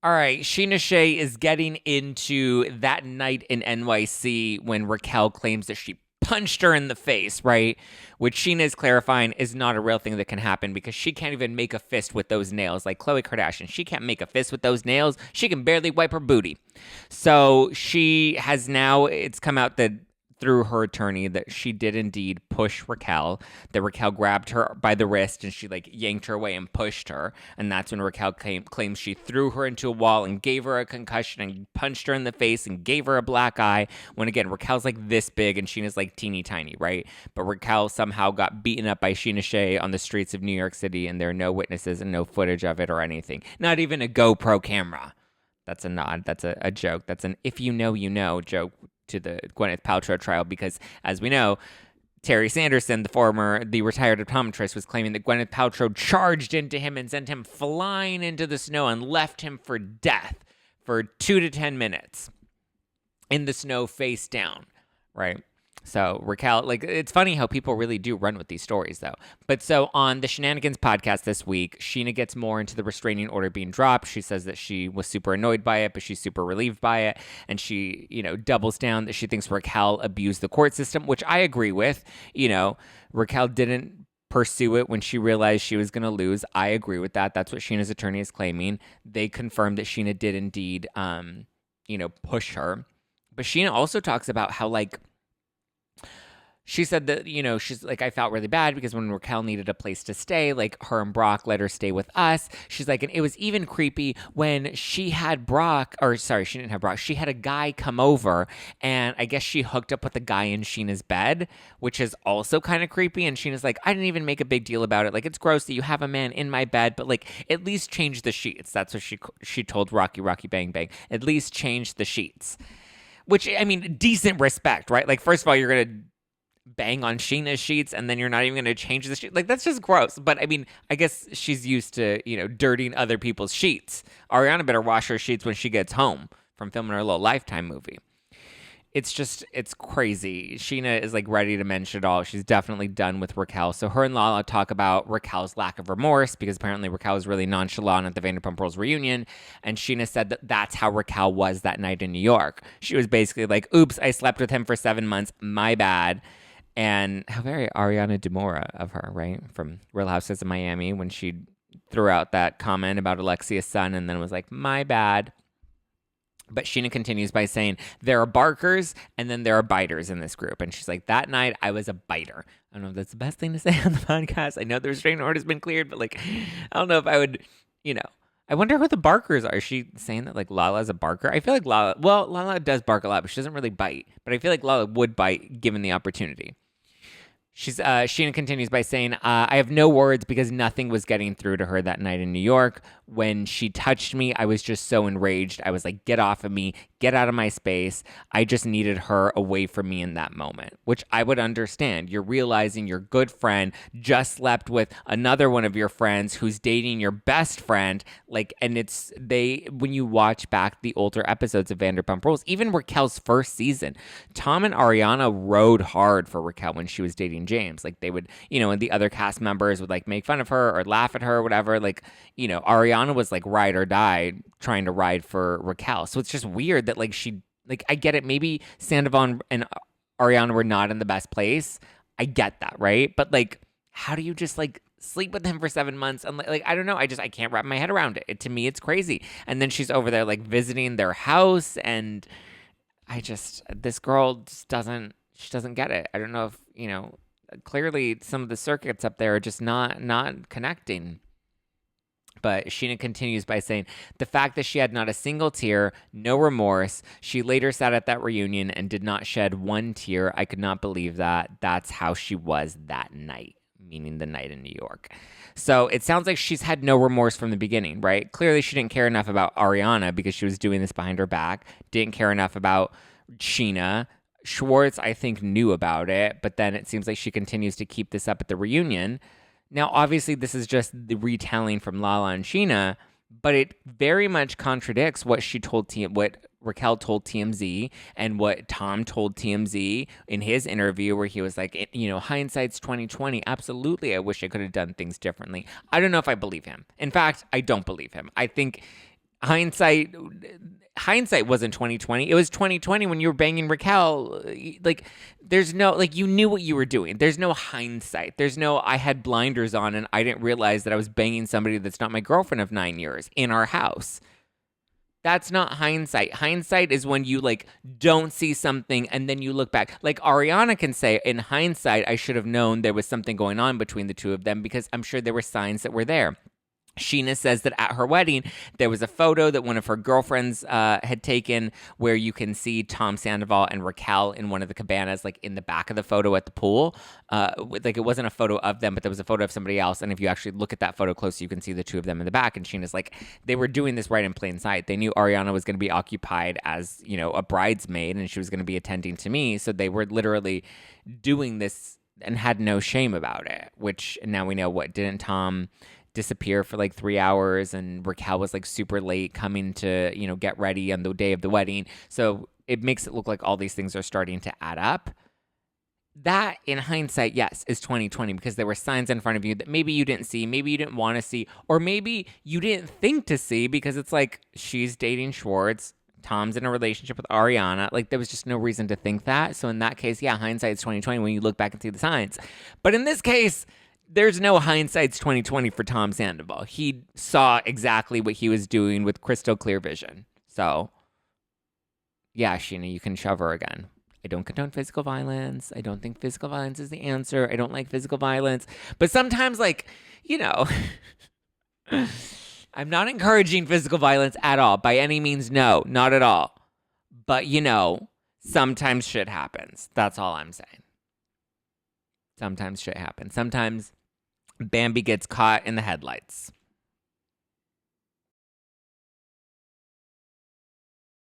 All right, Scheana Shay is getting into that night in NYC when Raquel claims that she punched her in the face, right? Which Scheana is clarifying is not a real thing that can happen because she can't even make a fist with those nails. Like Khloe Kardashian, she can't make a fist with those nails. She can barely wipe her booty. So she has now, it's come out that through her attorney that she did indeed push Raquel, that Raquel grabbed her by the wrist and she like yanked her away and pushed her. And that's when Raquel claims she threw her into a wall and gave her a concussion and punched her in the face and gave her a black eye. When again, Raquel's like this big and Sheena's like teeny tiny, right? But Raquel somehow got beaten up by Scheana Shay on the streets of New York City and there are no witnesses and no footage of it or anything. Not even a GoPro camera. That's a nod. That's a joke. That's an if you know joke to the Gwyneth Paltrow trial because, as we know, Terry Sanderson, the retired optometrist, was claiming that Gwyneth Paltrow charged into him and sent him flying into the snow and left him for death for 2 to 10 minutes in the snow face down, right? So Raquel, like, it's funny how people really do run with these stories, though. But so on the Shenanigans podcast this week, Scheana gets more into the restraining order being dropped. She says that she was super annoyed by it, but she's super relieved by it. And she, doubles down that she thinks Raquel abused the court system, which I agree with. Raquel didn't pursue it when she realized she was going to lose. I agree with that. That's what Sheena's attorney is claiming. They confirmed that Scheana did indeed, push her. But Scheana also talks about how, like, she said that, she's like, I felt really bad because when Raquel needed a place to stay, like her and Brock let her stay with us. She's like, and it was even creepy when she had she didn't have Brock. She had a guy come over and I guess she hooked up with a guy in Sheena's bed, which is also kind of creepy. And Sheena's like, I didn't even make a big deal about it. Like, it's gross that you have a man in my bed, but like, at least change the sheets. That's what she told Rocky Bang Bang. At least change the sheets. Which, I mean, decent respect, right? Like, first of all, you're going to bang on Sheena's sheets and then you're not even going to change the sheet. Like, that's just gross. But I mean, I guess she's used to, dirtying other people's sheets. Ariana better wash her sheets when she gets home from filming her little Lifetime movie. It's crazy. Scheana is like ready to mention it all. She's definitely done with Raquel. So her and Lala talk about Raquel's lack of remorse because apparently Raquel was really nonchalant at the Vanderpump Rules reunion. And Scheana said that that's how Raquel was that night in New York. She was basically like, oops, I slept with him for 7 months. My bad. And how very Ariana DeMora of her, right? From Real Housewives of Miami when she threw out that comment about Alexia's son and then was like, my bad. But Scheana continues by saying, there are barkers and then there are biters in this group. And she's like, that night I was a biter. I don't know if that's the best thing to say on the podcast. I know the restraining order has been cleared, but like, I don't know if I would, I wonder who the barkers are. Is she saying that like Lala's a barker? I feel like Lala does bark a lot, but she doesn't really bite. But I feel like Lala would bite given the opportunity. Scheana continues by saying, I have no words because nothing was getting through to her that night in New York. When she touched me, I was just so enraged. I was like, get off of me, get out of my space. I just needed her away from me in that moment, which I would understand. You're realizing your good friend just slept with another one of your friends who's dating your best friend. Like, and when you watch back the older episodes of Vanderpump Rules, even Raquel's first season, Tom and Ariana rode hard for Raquel when she was dating James. Like, they would, and the other cast members would like make fun of her or laugh at her or whatever. Like, Ariana was like ride or die trying to ride for Raquel. So it's just weird that like I get it. Maybe Sandoval and Ariana were not in the best place. I get that, right? But like, how do you just like sleep with him for 7 months? And like, I don't know. I can't wrap my head around it. To me, it's crazy. And then she's over there like visiting their house. And this girl just doesn't get it. I don't know if, clearly some of the circuits up there are just not connecting. But Scheana continues by saying, the fact that she had not a single tear, no remorse, she later sat at that reunion and did not shed one tear. I could not believe that. That's how she was that night, meaning the night in New York. So it sounds like she's had no remorse from the beginning, right? Clearly she didn't care enough about Ariana because she was doing this behind her back, didn't care enough about Scheana. Schwartz, I think, knew about it, but then it seems like she continues to keep this up at the reunion. Now, obviously, this is just the retelling from Lala and Scheana, but it very much contradicts what what Raquel told TMZ and what Tom told TMZ in his interview, where he was like, hindsight's 2020. Absolutely, I wish I could have done things differently. I don't know if I believe him. In fact, I don't believe him. I think hindsight wasn't 2020. It was 2020 when you were banging Raquel. Like, there's no, like, you knew what you were doing. There's no hindsight. There's no, I had blinders on and I didn't realize that I was banging somebody that's not my girlfriend of 9 years in our house. That's not hindsight. Hindsight is when you like don't see something and then you look back. Like Ariana can say, in hindsight, I should have known there was something going on between the two of them because I'm sure there were signs that were there. Scheana says that at her wedding, there was a photo that one of her girlfriends had taken where you can see Tom Sandoval and Raquel in one of the cabanas, like in the back of the photo at the pool. Like it wasn't a photo of them, but there was a photo of somebody else. And if you actually look at that photo closely, you can see the two of them in the back. And Scheana's like, they were doing this right in plain sight. They knew Ariana was going to be occupied as, you know, a bridesmaid and she was going to be attending to me. So they were literally doing this and had no shame about it, which now we know what didn't Tom disappear for like 3 hours and Raquel was like super late coming to, you know, get ready on the day of the wedding. So it makes it look like all these things are starting to add up. That in hindsight, yes, is 2020 because there were signs in front of you that maybe you didn't see, maybe you didn't want to see, or maybe you didn't think to see because it's like she's dating Schwartz. Tom's in a relationship with Ariana. Like there was just no reason to think that. So in that case, yeah, hindsight's 2020 when you look back and see the signs. But in this case, there's no hindsight's 2020 for Tom Sandoval. He saw exactly what he was doing with crystal clear vision. So, yeah, Scheana, you can shove her again. I don't condone physical violence. I don't think physical violence is the answer. I don't like physical violence. But sometimes, like, you know, I'm not encouraging physical violence at all. By any means, no, not at all. But, you know, sometimes shit happens. That's all I'm saying. Sometimes shit happens. Sometimes Bambi gets caught in the headlights.